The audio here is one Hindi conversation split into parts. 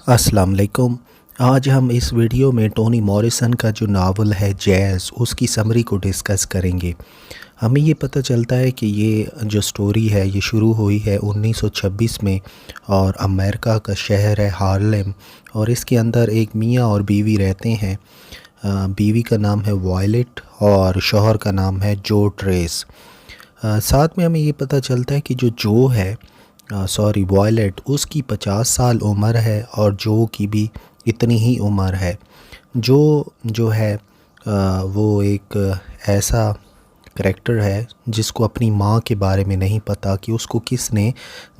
अस्सलाम वालेकुम। आज हम इस वीडियो में टोनी मॉरिसन का जो नावल है जैज़ उसकी समरी को डिस्कस करेंगे। हमें ये पता चलता है कि ये जो स्टोरी है ये शुरू हुई है 1926 में और अमेरिका का शहर है हार्लेम और इसके अंदर एक मियाँ और बीवी रहते हैं। बीवी का नाम है वॉयलेट और शौहर का नाम है जो ट्रेस। साथ में हमें ये पता चलता है कि जो है वॉयलेट उसकी 50 साल उम्र है और जो की भी इतनी ही उम्र है। जो है वो एक ऐसा करैक्टर है जिसको अपनी माँ के बारे में नहीं पता कि उसको किसने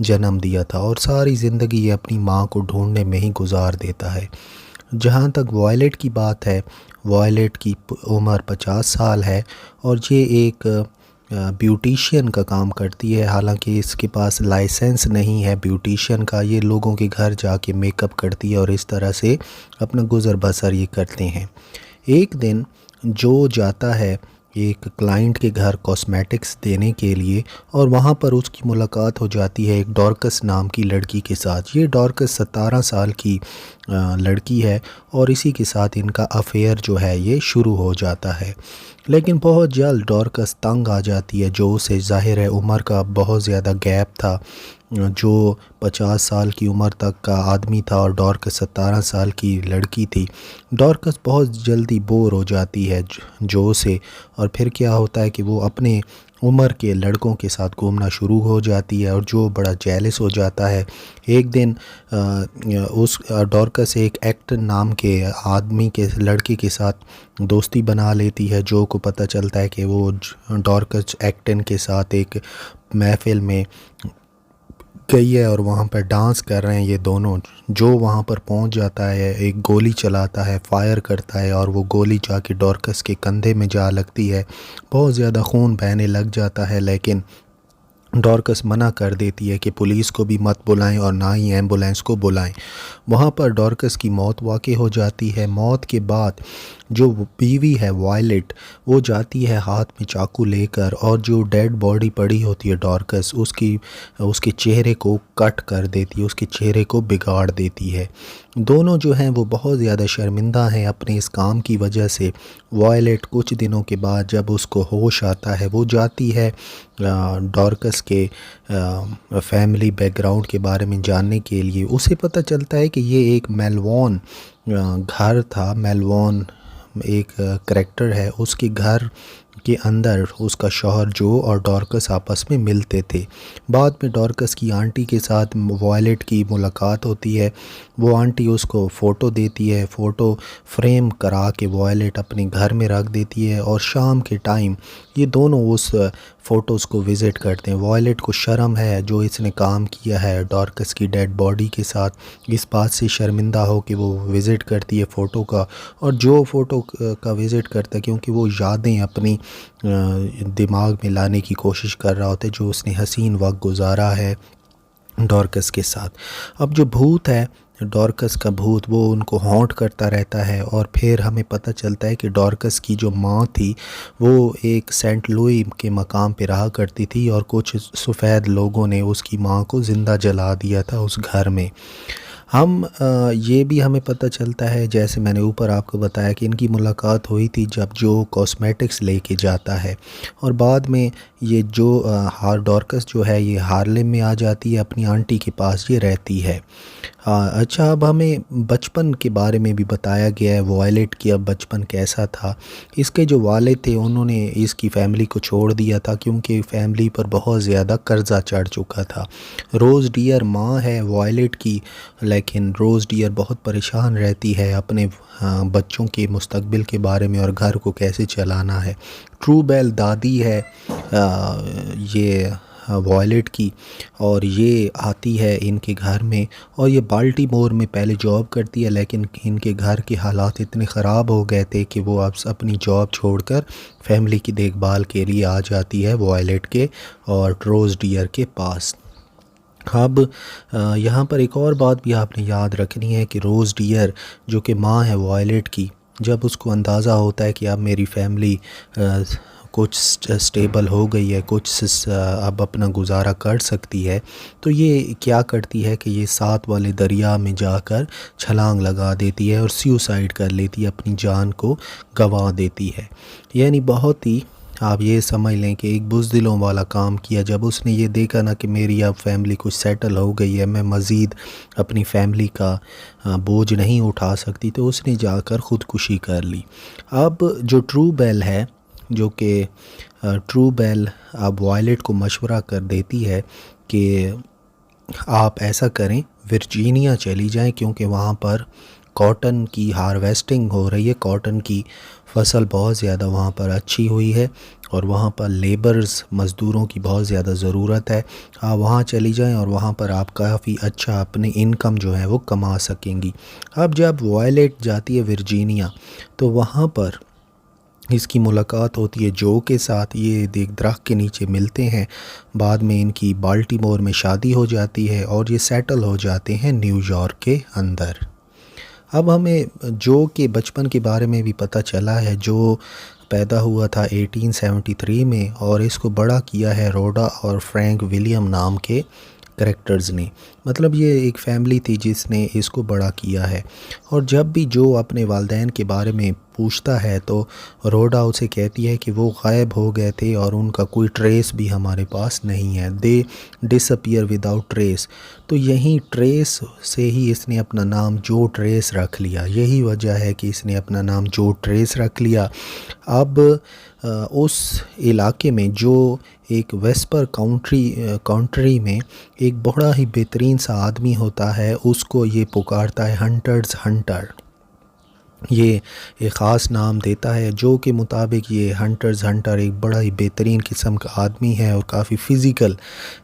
जन्म दिया था और सारी ज़िंदगी ये अपनी माँ को ढूंढने में ही गुजार देता है। जहाँ तक वॉयलेट की बात है, वॉयलेट की उम्र 50 साल है और ये एक ब्यूटिशियन का काम करती है। हालांकि इसके पास लाइसेंस नहीं है ब्यूटिशियन का, ये लोगों के घर जाके मेकअप करती है और इस तरह से अपना गुज़र बसर ये करते हैं। एक दिन जो जाता है एक क्लाइंट के घर कॉस्मेटिक्स देने के लिए और वहाँ पर उसकी मुलाकात हो जाती है एक डॉर्कस नाम की लड़की के साथ। ये डॉर्कस 17 साल की लड़की है और इसी के साथ इनका अफेयर जो है ये शुरू हो जाता है। लेकिन बहुत जल्द डॉर्कस तंग आ जाती है। जो से ज़ाहिर है उम्र का बहुत ज़्यादा गैप था। जो 50 साल की उम्र तक का आदमी था और डॉर्कस 17 साल की लड़की थी। डॉर्कस बहुत जल्दी बोर हो जाती है जो से और फिर क्या होता है कि वो अपने उम्र के लड़कों के साथ घूमना शुरू हो जाती है और जो बड़ा जेलस हो जाता है। एक दिन उस डॉर्कस एक एक्टर नाम के आदमी के लड़के के साथ दोस्ती बना लेती है। जो को पता चलता है कि वो डॉर्कस एक्टन के साथ एक महफिल में गई है और वहाँ पर डांस कर रहे हैं ये दोनों। जो वहाँ पर पहुँच जाता है एक गोली चलाता है, फायर करता है और वो गोली जाके डॉर्कस के कंधे में जा लगती है। बहुत ज़्यादा खून बहने लग जाता है लेकिन डॉर्कस मना कर देती है कि पुलिस को भी मत बुलाएं और ना ही एम्बुलेंस को बुलाएं। वहाँ पर डॉर्कस की मौत वाक़ई हो जाती है। मौत के बाद जो बीवी है वॉयलेट वो जाती है हाथ में चाकू लेकर और जो डेड बॉडी पड़ी होती है डॉर्कस उसके चेहरे को कट कर देती है, उसके चेहरे को बिगाड़ देती है। दोनों जो हैं वो बहुत ज़्यादा शर्मिंदा हैं अपने इस काम की वजह से। वॉयलेट कुछ दिनों के बाद जब उसको होश आता है वो जाती है डॉर्कस के फैमिली बैकग्राउंड के बारे में जानने के लिए। उसे पता चलता है कि ये एक मेलवॉन घर था। मेलवॉन एक करैक्टर है, उसके घर के अंदर उसका शौहर जो और डॉर्कस आपस में मिलते थे। बाद में डॉर्कस की आंटी के साथ वॉयलेट की मुलाकात होती है। वो आंटी उसको फ़ोटो देती है, फ़ोटो फ्रेम करा के वॉयलेट अपने घर में रख देती है और शाम के टाइम ये दोनों उस फ़ोटोज़ को विज़िट करते हैं। वॉयलेट को शर्म है जो इसने काम किया है डॉर्कस की डेड बॉडी के साथ, इस बात से शर्मिंदा हो कि वो विज़िट करती है फ़ोटो का और जो फ़ोटो का विज़िट करता है क्योंकि वो यादें अपनी दिमाग में लाने की कोशिश कर रहा होता है जो उसने हसीन वक्त गुजारा है डॉर्कस के साथ। अब जो भूत है डॉर्कस का भूत वो उनको हॉन्ट करता रहता है और फिर हमें पता चलता है कि डॉर्कस की जो माँ थी वो एक सेंट लुई के मकाम पे रहा करती थी और कुछ सफ़ेद लोगों ने उसकी माँ को ज़िंदा जला दिया था उस घर में। ये भी हमें पता चलता है जैसे मैंने ऊपर आपको बताया कि इनकी मुलाकात हुई थी जब जो कॉस्मेटिक्स लेके जाता है और बाद में ये जो डॉर्कस जो है ये हार्लेम में आ जाती है, अपनी आंटी के पास ये रहती है। अच्छा, अब हमें बचपन के बारे में भी बताया गया है वॉयलेट की। अब बचपन कैसा था, इसके जो वालिद थे उन्होंने इसकी फ़ैमिली को छोड़ दिया था क्योंकि फ़ैमिली पर बहुत ज़्यादा कर्जा चढ़ चुका था। रोज़ डियर माँ है वॉयलेट की, लेकिन रोज़ डियर बहुत परेशान रहती है अपने बच्चों के मुस्तकबिल के बारे में और घर को कैसे चलाना है। ट्रू बेल दादी है ये वॉयलेट की और ये आती है इनके घर में और ये बाल्टीमोर में पहले जॉब करती है लेकिन इनके घर के हालात इतने ख़राब हो गए थे कि वो अब अपनी जॉब छोड़कर फैमिली की देखभाल के लिए आ जाती है वॉयलेट के और रोज़ डियर के पास। अब यहाँ पर एक और बात भी आपने याद रखनी है कि रोज़ डियर जो कि माँ है वॉयलेट की, जब उसको अंदाज़ा होता है कि अब मेरी फैमिली कुछ स्टेबल हो गई है, कुछ अब अपना गुजारा कर सकती है, तो ये क्या करती है कि ये साथ वाले दरिया में जाकर छलांग लगा देती है और सुसाइड कर लेती है, अपनी जान को गंवा देती है। यानी बहुत ही आप ये समझ लें कि एक बुज़दिलों वाला काम किया। जब उसने ये देखा ना कि मेरी अब फैमिली कुछ सेटल हो गई है, मैं मज़ीद अपनी फैमिली का बोझ नहीं उठा सकती, तो उसने जाकर ख़ुदकुशी कर ली। अब जो ट्रू बेल है, जो कि ट्रू बेल अब वायलेट को मशवरा कर देती है कि आप ऐसा करें, वर्जीनिया चली जाएं, क्योंकि वहाँ पर कॉटन की हार्वेस्टिंग हो रही है, कॉटन की फसल बहुत ज़्यादा वहाँ पर अच्छी हुई है और वहाँ पर लेबर्स मज़दूरों की बहुत ज़्यादा ज़रूरत है। आप वहाँ चली जाएं और वहाँ पर आप काफ़ी अच्छा अपनी इनकम जो है वो कमा सकेंगी। अब जब वायलेट जाती है वर्जीनिया, तो वहाँ पर इसकी मुलाकात होती है जो के साथ। ये एक दरख्त के नीचे मिलते हैं, बाद में इनकी बाल्टीमोर में शादी हो जाती है और ये सेटल हो जाते हैं न्यूयॉर्क के अंदर। अब हमें जो के बचपन के बारे में भी पता चला है। जो पैदा हुआ था 1873 में और इसको बड़ा किया है रोडा और फ्रैंक विलियम नाम के करेक्टर्स ने। मतलब ये एक फ़ैमिली थी जिसने इसको बड़ा किया है। और जब भी जो अपने वालिदैन के बारे में पूछता है तो रोडा उसे कहती है कि वो गायब हो गए थे और उनका कोई ट्रेस भी हमारे पास नहीं है, दे डिसअपीयर विदाउट ट्रेस। तो यही ट्रेस से ही इसने अपना नाम जो ट्रेस रख लिया। यही वजह है कि इसने अपना नाम जो ट्रेस रख लिया। अब उस इलाके में जो एक वेस्पर काउंट्री में एक बड़ा ही बेहतरीन सा आदमी होता है, उसको ये पुकारता है हंटर्स हंटर। ये एक ख़ास नाम देता है जो के मुताबिक ये हंटर्स हंटर एक बड़ा ही बेहतरीन किस्म का आदमी है और काफ़ी फ़िज़िकल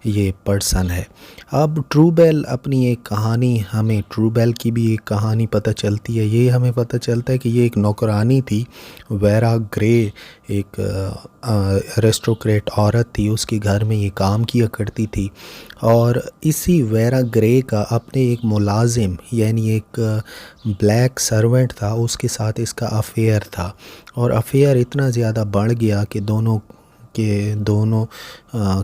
ये पर्सन है। अब ट्रू बेल अपनी एक कहानी, हमें ट्रू बेल की भी एक कहानी पता चलती है। ये हमें पता चलता है कि ये एक नौकरानी थी, वेरा ग्रे, एक एरिस्टोक्रेट औरत थी, उसके घर में ये काम किया करती थी। और इसी वेरा ग्रे का अपने एक मुलाजिम यानी एक ब्लैक सर्वेंट था, उसके साथ इसका अफेयर था। और अफेयर इतना ज़्यादा बढ़ गया कि दोनों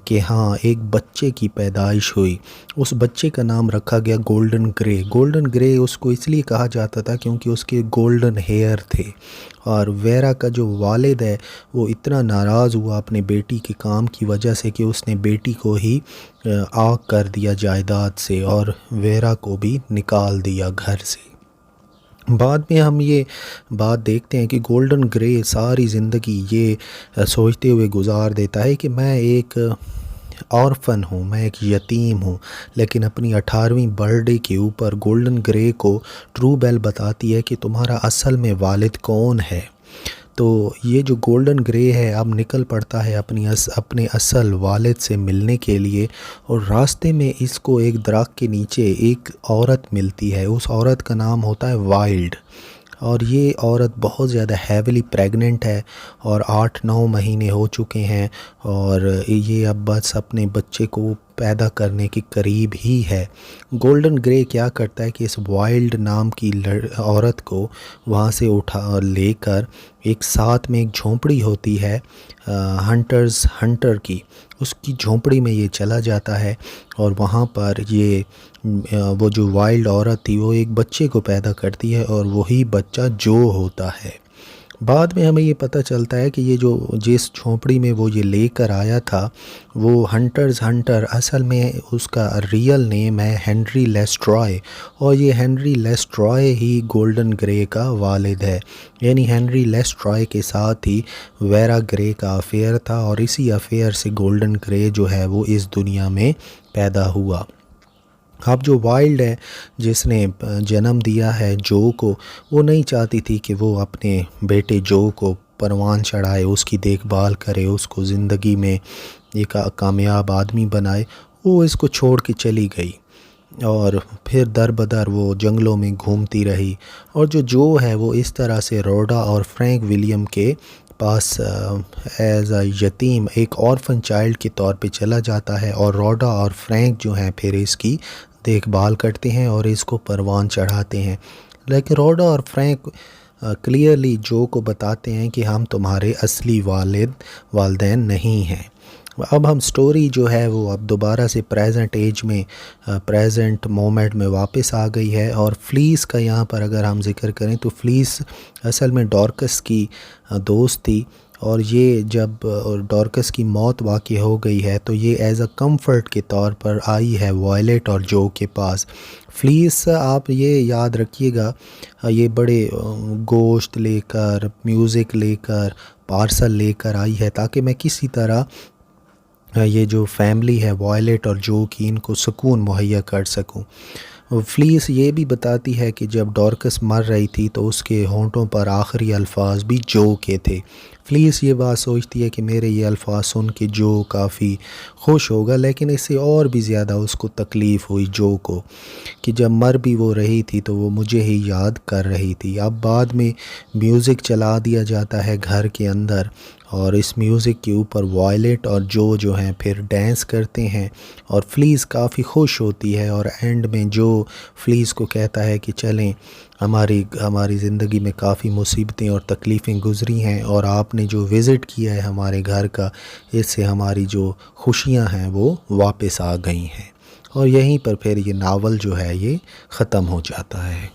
के हाँ एक बच्चे की पैदाइश हुई। उस बच्चे का नाम रखा गया गोल्डन ग्रे। गोल्डन ग्रे उसको इसलिए कहा जाता था क्योंकि उसके गोल्डन हेयर थे। और वेरा का जो वालिद है वो इतना नाराज़ हुआ अपने बेटी के काम की वजह से कि उसने बेटी को ही आग कर दिया जायदाद से और वेरा को भी निकाल दिया घर से। बाद में हम ये बात देखते हैं कि गोल्डन ग्रे सारी ज़िंदगी ये सोचते हुए गुजार देता है कि मैं एक ऑर्फन हूँ, मैं एक यतीम हूँ। लेकिन अपनी 18वीं बर्थडे के ऊपर गोल्डन ग्रे को ट्रू बेल बताती है कि तुम्हारा असल में वालिद कौन है। तो ये जो गोल्डन ग्रे है अब निकल पड़ता है अपने असल वालिद से मिलने के लिए। और रास्ते में इसको एक दरख्त के नीचे एक औरत मिलती है। उस औरत का नाम होता है वाइल्ड। और ये औरत बहुत ज़्यादा हैविली प्रेग्नेंट है और 8-9 महीने हो चुके हैं और ये अब बस अपने बच्चे को पैदा करने के करीब ही है। गोल्डन ग्रे क्या करता है कि इस वाइल्ड नाम की औरत को वहाँ से उठा लेकर एक साथ में एक झोंपड़ी होती है हंटर्स हंटर की, उसकी झोंपड़ी में ये चला जाता है। और वहाँ पर ये वो जो वाइल्ड औरत थी वो एक बच्चे को पैदा करती है और वही बच्चा जो होता है। बाद में हमें ये पता चलता है कि ये जो जिस झोंपड़ी में वो ये लेकर आया था वो हंटर्स हंटर असल में उसका रियल नेम है हेनरी लेस्ट्रॉय। और ये हेनरी लेस्ट्रॉय ही गोल्डन ग्रे का वालिद है। यानी हेनरी लेस्ट्रॉय के साथ ही वेरा ग्रे का अफेयर था और इसी अफेयर से गोल्डन ग्रे जो है वो इस दुनिया में पैदा हुआ। अब जो वाइल्ड है जिसने जन्म दिया है जो को, वो नहीं चाहती थी कि वो अपने बेटे जो को परवान चढ़ाए, उसकी देखभाल करे, उसको ज़िंदगी में एक कामयाब आदमी बनाए। वो इसको छोड़ के चली गई और फिर दर बदर वो जंगलों में घूमती रही। और जो है वो इस तरह से रोडा और फ्रैंक विलियम के पास एज अ यतीम एक ऑर्फन चाइल्ड के तौर पे चला जाता है। और रोडा और फ्रैंक जो हैं फिर इसकी देखभाल करते हैं और इसको परवान चढ़ाते हैं। लेकिन रोडा और फ्रैंक क्लियरली जो को बताते हैं कि हम तुम्हारे असली वालिदैन नहीं हैं। अब हम स्टोरी जो है वो अब दोबारा से प्रेजेंट एज में, प्रेजेंट मोमेंट में वापस आ गई है। और फ्लीस का यहाँ पर अगर हम जिक्र करें तो फ्लीस असल में डॉर्कस की दोस्त थी, और ये जब डॉर्कस की मौत वाक़ई हो गई है तो ये एज़ अ कंफर्ट के तौर पर आई है वायलेट और जो के पास। फ्लीस आप ये याद रखिएगा, ये बड़े गोश्त लेकर, म्यूज़िक लेकर, पार्सल लेकर आई है ताकि मैं किसी तरह ये जो फैमिली है वायलेट और जो की, इनको सुकून मुहैया कर सकूं। फ्लीस ये भी बताती है कि जब डॉर्कस मर रही थी तो उसके होंठों पर आखिरी अल्फाज भी जो के थे। फ्लीस ये बात सोचती है कि मेरे ये अल्फाज सुन के जो काफ़ी खुश होगा, लेकिन इससे और भी ज़्यादा उसको तकलीफ़ हुई जो को, कि जब मर भी वो रही थी तो वो मुझे ही याद कर रही थी। अब बाद में म्यूज़िक चला दिया जाता है घर के अंदर, और इस म्यूज़िक के ऊपर वायलेट और जो हैं फिर डांस करते हैं, और फ्लीस काफ़ी खुश होती है। और एंड में जो फ्लीस को कहता है कि चलें, हमारी ज़िंदगी में काफ़ी मुसीबतें और तकलीफ़ें गुज़री हैं, और आपने जो विज़िट किया है हमारे घर का, इससे हमारी जो खुशियां हैं वो वापस आ गई हैं। और यहीं पर फिर ये नावल जो है ये ख़त्म हो जाता है।